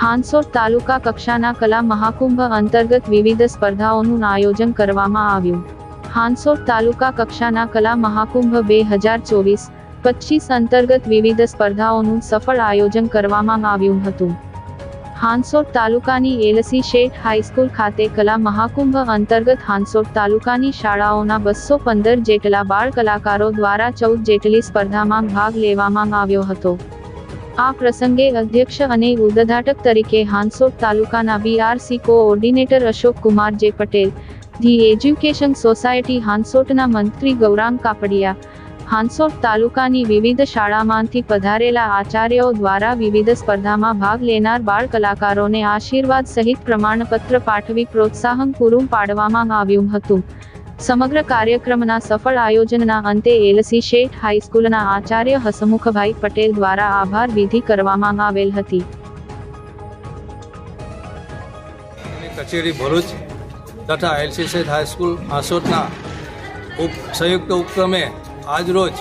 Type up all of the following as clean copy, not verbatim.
હાંસોટ તાલુકા કક્ષાના કલા મહાકુંભ અંતર્ગત વિવિધ સ્પર્ધાઓનું આયોજન કરવામાં આવ્યું. હાંસોટ તાલુકા કક્ષાના કલા મહાકુંભ 2024-25 અંતર્ગત વિવિધ સ્પર્ધાઓનું સફળ આયોજન કરવામાં આવ્યું હતું. હાંસોટ તાલુકાની એલસી શેઠ હાઈસ્કૂલ ખાતે કલા મહાકુંભ અંતર્ગત હાંસોટ તાલુકાની શાળાઓના 215 જેટલા બાળ કલાકારો દ્વારા 14 જેટલી સ્પર્ધામાં ભાગ લેવામાં આવ્યો હતો. આ પ્રસંગે અધ્યક્ષ અને ઉદ્ઘાટક તરીકે હાંસોટ તાલુકાના બીઆરસી કોઓર્ડિનેટર અશોક કુમાર જે પટેલ, ધી એજ્યુકેશન સોસાયટી હાંસોટના મંત્રી ગૌરાંગ કાપડિયા, હાંસોટ તાલુકાની વિવિધ શાળામાંથી પધારેલા આચાર્યો દ્વારા વિવિધ સ્પર્ધામાં ભાગ લેનાર બાળ કલાકારોને આશીર્વાદ સહિત પ્રમાણપત્ર પાઠવી પ્રોત્સાહન પૂરું પાડવામાં આવ્યું હતું. સમગ્ર કાર્યક્રમના સફળ આયોજનના અંતે એલસી શેઠ હાઈસ્કૂલના આચાર્ય હસમુખભાઈ પટેલ દ્વારા આભાર વિધિ કરવામાં આવેલ હતી. કચેરી ભરૂચ તથા એલસી શેઠ હાઈસ્કૂલ હાંસોટના સંયુક્ત ઉપક્રમે આજ રોજ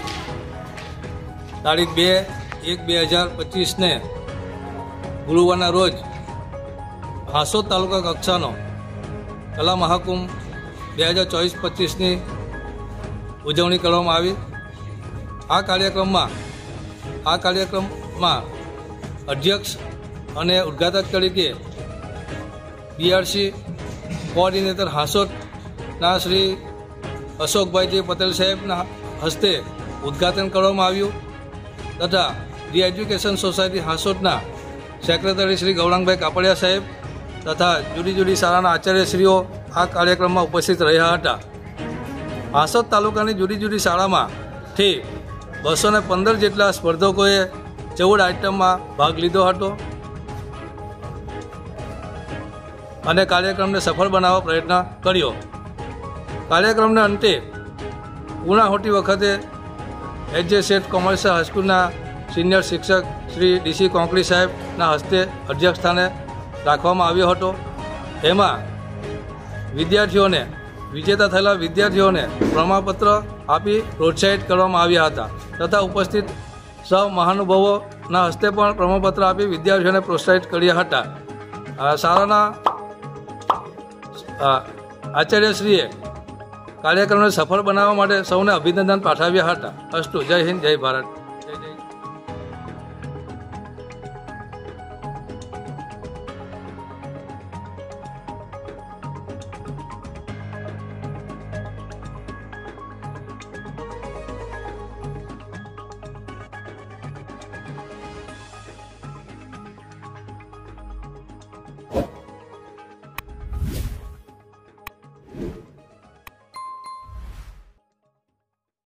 તારીખ 2/1/2025 ગુરુવારના રોજ હાંસોટ તાલુકા કક્ષાનો કલા મહાકુંભ 2024-25ની ઉજવણી કરવામાં આવી. આ કાર્યક્રમમાં અધ્યક્ષ અને ઉદ્ઘાટક તરીકે બીઆરસી કોઓર્ડિનેટર હાંસોટના શ્રી અશોકભાઈ પટેલ સાહેબના હસ્તે ઉદ્ઘાટન કરવામાં આવ્યું તથા ધી એજ્યુકેશન સોસાયટી હાંસોટના સેક્રેટરી શ્રી ગૌરાંગભાઈ કાપડિયા સાહેબ તથા જુદી જુદી શાળાના આચાર્યશ્રીઓ આ કાર્યક્રમમાં ઉપસ્થિત રહ્યા હતા. હાંસોટ તાલુકાની જુદી જુદી શાળામાંથી 215 જેટલા સ્પર્ધકોએ 14 આઇટમમાં ભાગ લીધો હતો અને કાર્યક્રમને સફળ બનાવવા પ્રયત્ન કર્યો. કાર્યક્રમના અંતે પૂર્ણાહુતિ વખતે એચ.જે. શેઠ કોમર્શિયલ હાઈસ્કૂલના સિનિયર શિક્ષક શ્રી ડીસી કોંકરી સાહેબના હસ્તે અધ્યક્ષ સ્થાને રાખવામાં આવ્યો હતો. એમાં વિદ્યાર્થીઓને વિજેતા થયેલા વિદ્યાર્થીઓને પ્રમાણપત્ર આપી પ્રોત્સાહિત કરવામાં આવ્યા હતા તથા ઉપસ્થિત સૌ મહાનુભાવોના હસ્તે પણ પ્રમાણપત્ર આપી વિદ્યાર્થીઓને પ્રોત્સાહિત કર્યા હતા. શાળાના આચાર્યશ્રીએ કાર્યક્રમને સફળ બનાવવા માટે સૌને અભિનંદન પાઠવ્યા હતા. અસ્તુ. જય હિન્દ, જય ભારત.